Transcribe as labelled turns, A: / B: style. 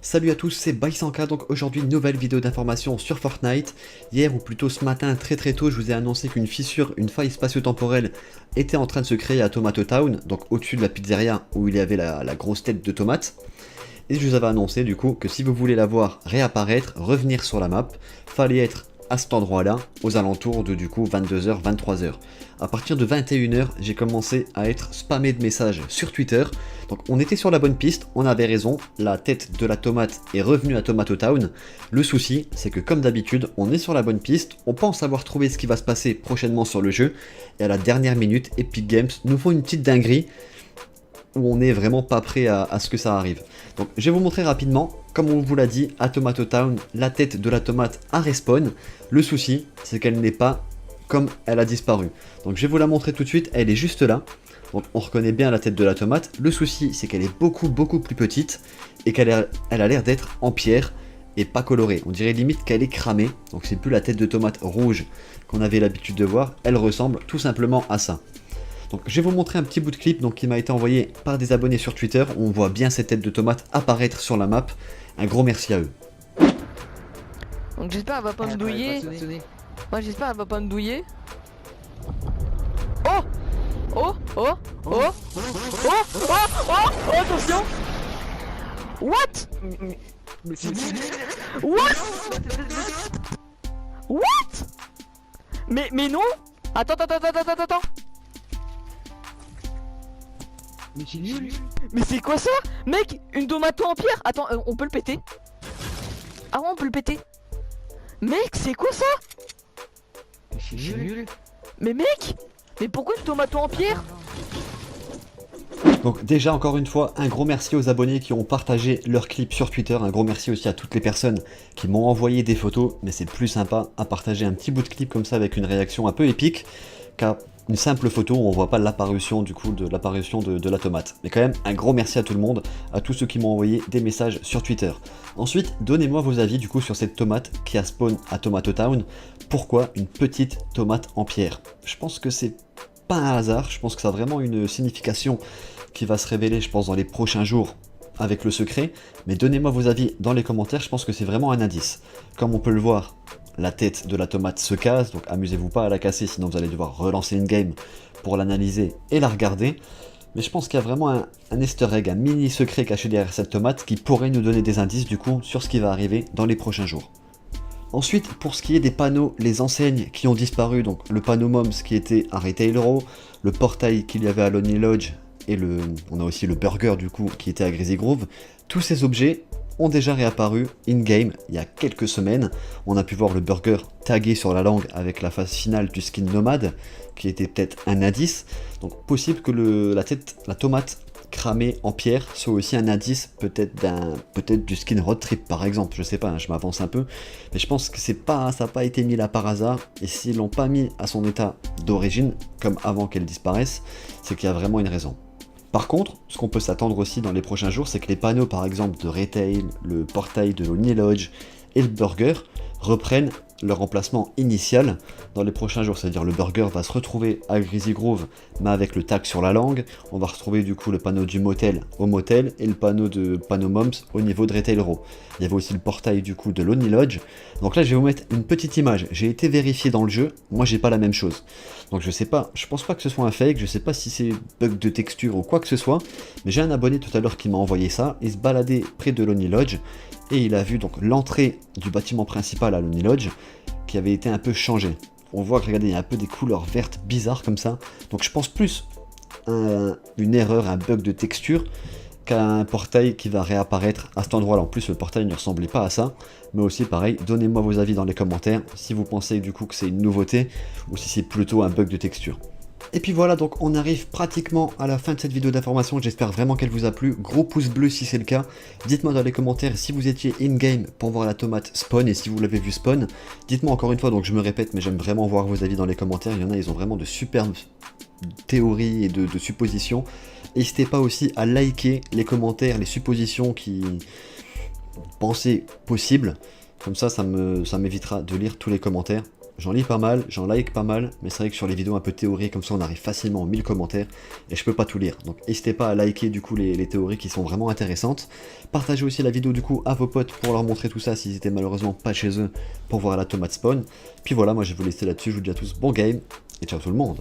A: Salut à tous, c'est Baisanka, donc aujourd'hui nouvelle vidéo d'information sur Fortnite. Hier ou plutôt ce matin très tôt, je vous ai annoncé qu'une fissure, une faille spatio-temporelle était en train de se créer à Tomato Town, donc au-dessus de la pizzeria où il y avait la grosse tête de tomate. Et je vous avais annoncé du coup que si vous voulez la voir réapparaître, revenir sur la map, fallait être à cet endroit-là, aux alentours de du coup 22h, 23h. À partir de 21h, j'ai commencé à être spammé de messages sur Twitter. Donc on était sur la bonne piste, on avait raison, la tête de la tomate est revenue à Tomato Town. Le souci, c'est que comme d'habitude, on est sur la bonne piste, on pense avoir trouvé ce qui va se passer prochainement sur le jeu, et à la dernière minute, Epic Games nous font une petite dinguerie, où on n'est vraiment pas prêt à ce que ça arrive. Donc je vais vous montrer rapidement, comme on vous l'a dit, à Tomato Town, la tête de la tomate a respawn. Le souci, c'est qu'elle n'est pas comme elle a disparu. Donc je vais vous la montrer tout de suite, elle est juste là. Donc on reconnaît bien la tête de la tomate. Le souci, c'est qu'elle est beaucoup plus petite et qu'elle a l'air d'être en pierre et pas colorée. On dirait limite qu'elle est cramée. Donc c'est plus la tête de tomate rouge qu'on avait l'habitude de voir. Elle ressemble tout simplement à ça. Donc je vais vous montrer un petit bout de clip qui m'a été envoyé par des abonnés sur Twitter. On voit bien cette tête de tomate apparaître sur la map. Un gros merci à eux.
B: Donc j'espère qu'elle va pas me douiller. Moi j'espère qu'elle va pas me douiller. Oh oh oh oh oh oh oh oh attention. What? What? What? Mais non. Attends.
C: Mais c'est nul.
B: Mais c'est quoi ça? Mec, une tomato en pierre. Attends, on peut le péter. Ah ouais, on peut le péter. Mec, c'est quoi ça?
C: Mais c'est nul.
B: Mais mec, mais pourquoi une tomato en pierre?
A: Donc déjà encore une fois, un gros merci aux abonnés qui ont partagé leur clip sur Twitter. Un gros merci aussi à toutes les personnes qui m'ont envoyé des photos. Mais c'est plus sympa à partager un petit bout de clip comme ça avec une réaction un peu épique qu'à une simple photo où on voit pas l'apparition du coup de la tomate. Mais quand même, un gros merci à tout le monde, à tous ceux qui m'ont envoyé des messages sur Twitter. Ensuite, donnez-moi vos avis du coup sur cette tomate qui a spawn à Tomato Town. Pourquoi une petite tomate en pierre? Je pense que c'est pas un hasard, je pense que ça a vraiment une signification qui va se révéler, je pense, dans les prochains jours avec le secret. Mais donnez-moi vos avis dans les commentaires, je pense que c'est vraiment un indice. Comme on peut le voir, la tête de la tomate se casse, donc amusez-vous pas à la casser, sinon vous allez devoir relancer une game pour l'analyser et la regarder. Mais je pense qu'il y a vraiment un easter egg, un mini secret caché derrière cette tomate qui pourrait nous donner des indices du coup sur ce qui va arriver dans les prochains jours. Ensuite, pour ce qui est des panneaux, les enseignes qui ont disparu, donc le panneau Moms qui était à Retail Row, le portail qu'il y avait à Lonely Lodge, et on a aussi le burger du coup qui était à Greasy Grove, tous ces objets ont déjà réapparu in-game il y a quelques semaines. On a pu voir le burger tagué sur la langue avec la phase finale du skin nomade, qui était peut-être un indice. Donc possible que la tomate cramée en pierre soit aussi un indice peut-être du skin road trip par exemple. Je sais pas, hein, je m'avance un peu, mais je pense que ça n'a pas été mis là par hasard. Et s'ils l'ont pas mis à son état d'origine, comme avant qu'elle disparaisse, c'est qu'il y a vraiment une raison. Par contre, ce qu'on peut s'attendre aussi dans les prochains jours, c'est que les panneaux par exemple de Retail, le portail de Lonely Lodge et le burger reprennent leur emplacement initial dans les prochains jours. C'est-à-dire le burger va se retrouver à Greasy Grove, mais avec le tag sur la langue. On va retrouver du coup le panneau du motel au motel et le panneau Moms au niveau de Retail Row. Il y avait aussi le portail du coup de Lonely Lodge. Donc là je vais vous mettre une petite image. J'ai été vérifié dans le jeu, moi j'ai pas la même chose. Donc je sais pas, je pense pas que ce soit un fake, je sais pas si c'est bug de texture ou quoi que ce soit, mais j'ai un abonné tout à l'heure qui m'a envoyé ça. Il se baladait près de Lonely Lodge et il a vu donc l'entrée du bâtiment principal à Lonely Lodge qui avait été un peu changée. On voit que regardez, il y a un peu des couleurs vertes bizarres comme ça. Donc je pense plus à une erreur, un bug de texture qu'à un portail qui va réapparaître à cet endroit-là. En plus, le portail ne ressemblait pas à ça. Mais aussi, pareil, donnez-moi vos avis dans les commentaires si vous pensez du coup que c'est une nouveauté ou si c'est plutôt un bug de texture. Et puis voilà, donc on arrive pratiquement à la fin de cette vidéo d'information. J'espère vraiment qu'elle vous a plu. Gros pouce bleu si c'est le cas. Dites-moi dans les commentaires si vous étiez in-game pour voir la tomate spawn et si vous l'avez vu spawn. Dites-moi encore une fois, donc je me répète, mais j'aime vraiment voir vos avis dans les commentaires. Il y en a, ils ont vraiment de superbes théories et de suppositions. N'hésitez pas aussi à liker les commentaires, les suppositions qui pensez possibles. Comme ça m'évitera de lire tous les commentaires. j'en lis pas mal, j'en like pas mal, mais c'est vrai que sur les vidéos un peu théories comme ça, on arrive facilement aux 1000 commentaires, et je peux pas tout lire. Donc n'hésitez pas à liker du coup les théories qui sont vraiment intéressantes. Partagez aussi la vidéo du coup à vos potes pour leur montrer tout ça s'ils étaient malheureusement pas chez eux pour voir la tomate spawn. Puis voilà, moi je vais vous laisser là-dessus, je vous dis à tous bon game, et ciao tout le monde.